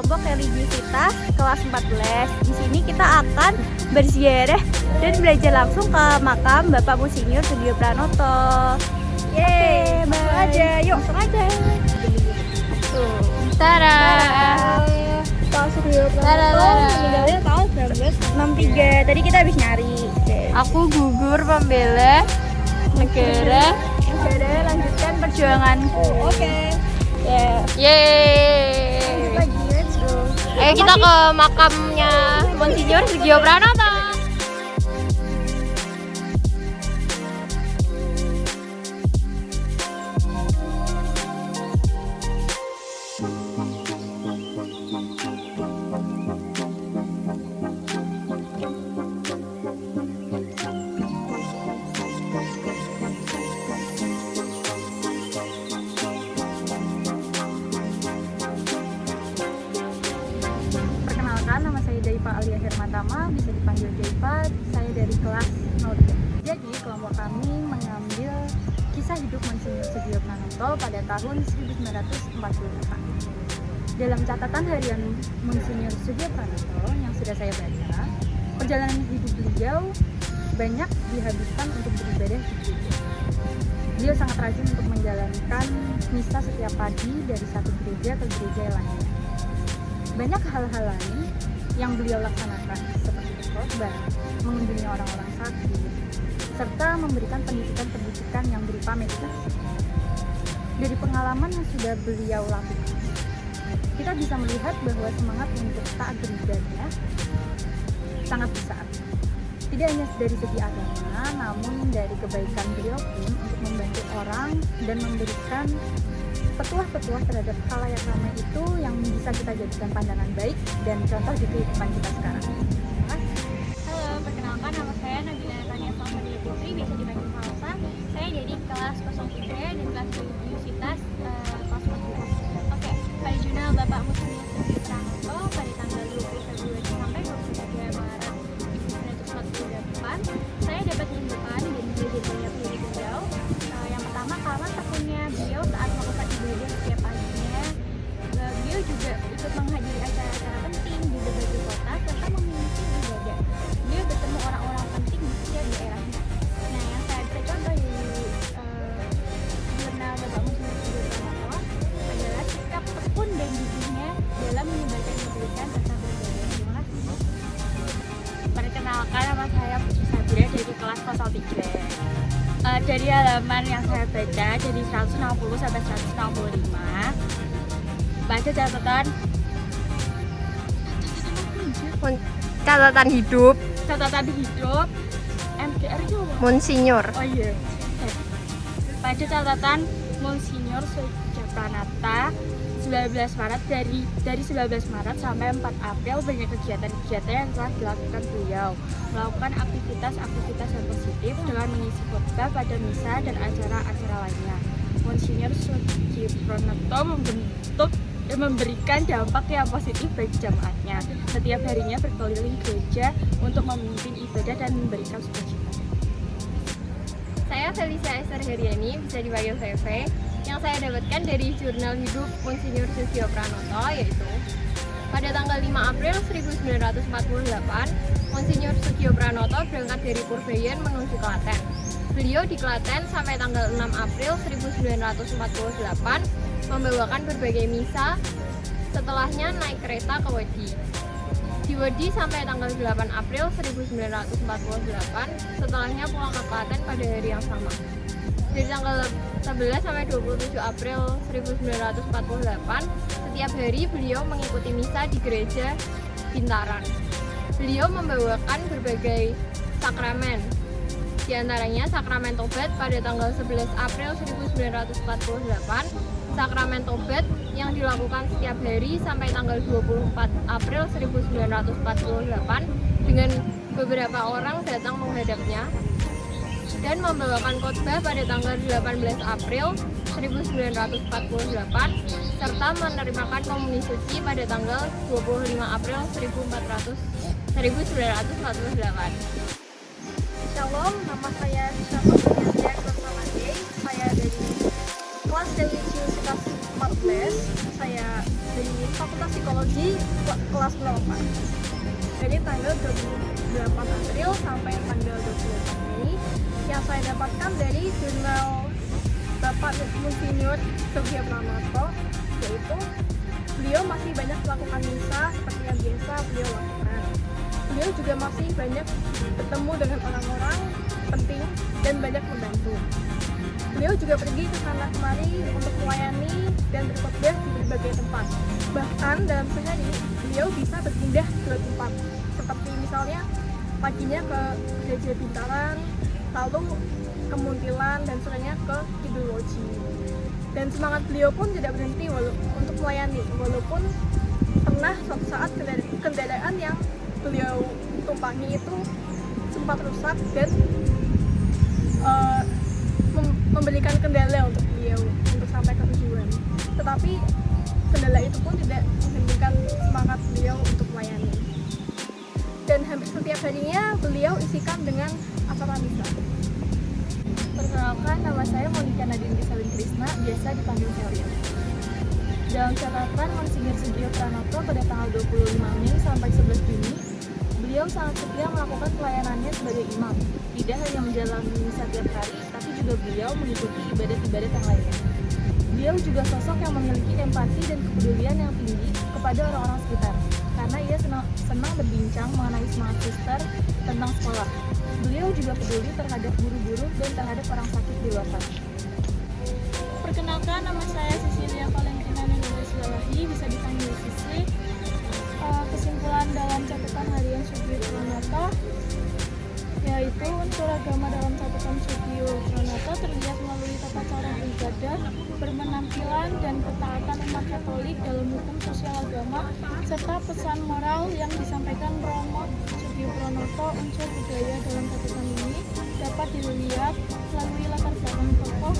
kelompok religiusitas kelas 14. Di sini kita akan berziarah dan belajar langsung ke makam Bapak Monsinyur Sugio Pranoto. Yeay, langsung aja, yuk langsung aja. Tuh. Tara. Pak Sugio Pranoto meninggalnya tahun 1963. Tadi kita habis nyari. Aku gugur pembela negara. Lanjutkan perjuanganku. Oke. Ya. Yeay. Lagi, let's go. Ayo kita ke makamnya Monsinyur Sugio Pranoto. Nama saya Daiva Alia Hermantama, bisa dipanggil Daiva. Saya dari kelas 03. Jadi kelompok kami mengambil kisah hidup Monsinyur Sugio Pranoto pada tahun 1944. Dalam catatan harian Monsinyur Sugio Pranoto yang sudah saya baca, perjalanan hidup beliau banyak dihabiskan untuk beribadah di gereja. Beliau sangat rajin untuk menjalankan misa setiap pagi dari satu gereja ke gereja lainnya. Banyak hal-hal lain yang beliau laksanakan seperti berkorban, mengunjungi orang-orang sakit, serta memberikan pendidikan-pendidikan yang berupa meditasi. Dari pengalaman yang sudah beliau lakukan, kita bisa melihat bahwa semangat untuk taat beribadah sangat besar. Tidak hanya dari segi agama, namun dari kebaikan beliau pun untuk membantu orang dan memberikan petuah-petuah terhadap khalayak ramai itu yang bisa kita jadikan pandangan baik dan contoh di kehidupan kita sekarang. Halo, perkenalkan nama saya Nabila Tania Salsabila Putri, bisa dipanggil Salsa. Saya dari kelas 03 dan kelas religiusitas kelas 14. Oke, pada jurnal Bapak Monsinyur Sugio Pranoto pada tanggal 20 Februari sampai 23 Maret 1948, saya dapat menemukan dan belajar banyak dari beliau. Yang pertama, kawan tekunnya beliau saat melakukan ibadah setiap paginya. Beliau juga ikut menghadiri acara-acara penting di berbagai kota serta memimpin ibadah. Beliau bertemu orang-orang penting di setiap daerahnya. Nah, yang saya bisa contoh di jurnal Bapak Monsinyur Sugio Pranoto adalah sikap tekun dan gigihnya dalam menyebarkan kebaikan serta beribadah. Terima kasih. Perkenalkan, nama saya Putri Sabira dari kelas 03. Dari halaman yang saya baca dari 160 sampai 165, baca catatan hidup MDR itu apa? Monsinyur. Oh iya. Pada catatan Monsinyur Sugio Pranoto 19 Maret dari 19 Maret sampai 4 April banyak kegiatan-kegiatan yang telah dilakukan beliau, melakukan aktivitas yang positif dengan mengisi khotbah pada misa dan acara-acara lainnya. Monsinyur Sugio Pranoto memberikan dampak yang positif bagi jamaatnya. Setiap harinya berkeliling gereja untuk memimpin ibadah dan memberikan sukacita. Saya Felicia Esther Heriani, bisa dipanggil VV. Yang saya dapatkan dari jurnal hidup Monsinyur Sugio Pranoto yaitu pada tanggal 5 April 1948, Monsinyur Sugio Pranoto berangkat dari Purbayan menuju Klaten. Beliau di Klaten sampai tanggal 6 April 1948 membawakan berbagai misa, setelahnya naik kereta ke Wedi. Di Wedi sampai tanggal 8 April 1948, setelahnya pulang ke Klaten pada hari yang sama. Dari tanggal 11 sampai 27 April 1948, setiap hari beliau mengikuti misa di gereja Bintaran. Beliau membawakan berbagai sakramen, di antaranya sakramen tobat pada tanggal 11 April 1948, sakramen tobat yang dilakukan setiap hari sampai tanggal 24 April 1948 dengan beberapa orang datang menghadapnya, dan membawakan khotbah pada tanggal 18 April 1948 serta menerimakan komuni suci pada tanggal 25 April 1948. Shalom, nama saya Syafaqah Yasir Pertama. Saya dari kelas religiusitas 2014 saya dari Fakultas Psikologi kelas 04 dari tanggal 28 April sampai tanggal 24 Mei yang saya dapatkan dari jurnal Bapak Monsinyur Sugio Pranoto, yaitu beliau masih banyak melakukan misa seperti yang biasa beliau lakukan. Beliau juga masih banyak bertemu dengan orang-orang penting dan banyak membantu. Beliau juga pergi ke sana kemari untuk melayani dan berkhotbah di berbagai tempat. Bahkan dalam sehari beliau bisa berpindah ke tempat, seperti misalnya paginya ke Gereja Bintaran, lalu ke Muntilan, dan sorenya ke Kidul Loji. Dan semangat beliau pun tidak berhenti untuk melayani, walaupun pernah suatu saat kendaraan yang beliau tumpangi itu sempat rusak dan memberikan kendala untuk beliau untuk sampai ke tujuan. Tetapi kendala itu pun tidak menghentikan semangat beliau untuk melayani. Dan hampir setiap harinya beliau isikan dengan acara misa. Perkenalkan, nama saya Monika Nadine Rizalin Krisna, biasa dipanggil Selin. Dalam catatan Monsinyur Sugio Pranoto pada tanggal 25 Mei sampai 11 Juni, beliau sangat setia melakukan pelayanannya sebagai imam. Tidak hanya menjalani misa tiap hari, tapi juga beliau mengikuti ibadat-ibadat yang lainnya. Beliau juga sosok yang memiliki empati dan kepedulian yang tinggi kepada orang-orang sekitar, karena ia senang berbincang mengenai semangat suster tentang sekolah. Beliau juga peduli terhadap guru-guru dan terhadap orang sakit di luar sana. Perkenalkan, nama saya Cecilia Valentina Nenggara-Swalahi, bisa dipanggil Sisi. Kesimpulan dalam catatan harian Sugio Pranoto yaitu unsur agama dalam catatan Sugio Pranoto terlihat melalui tata cara beribadah, berpenampilan, dan ketaatan umat Katolik dalam hukum sosial agama, serta pesan moral yang disampaikan Romo Sugio Pranoto. Unsur budaya dalam catatan ini dapat dilihat melalui latar belakang tokoh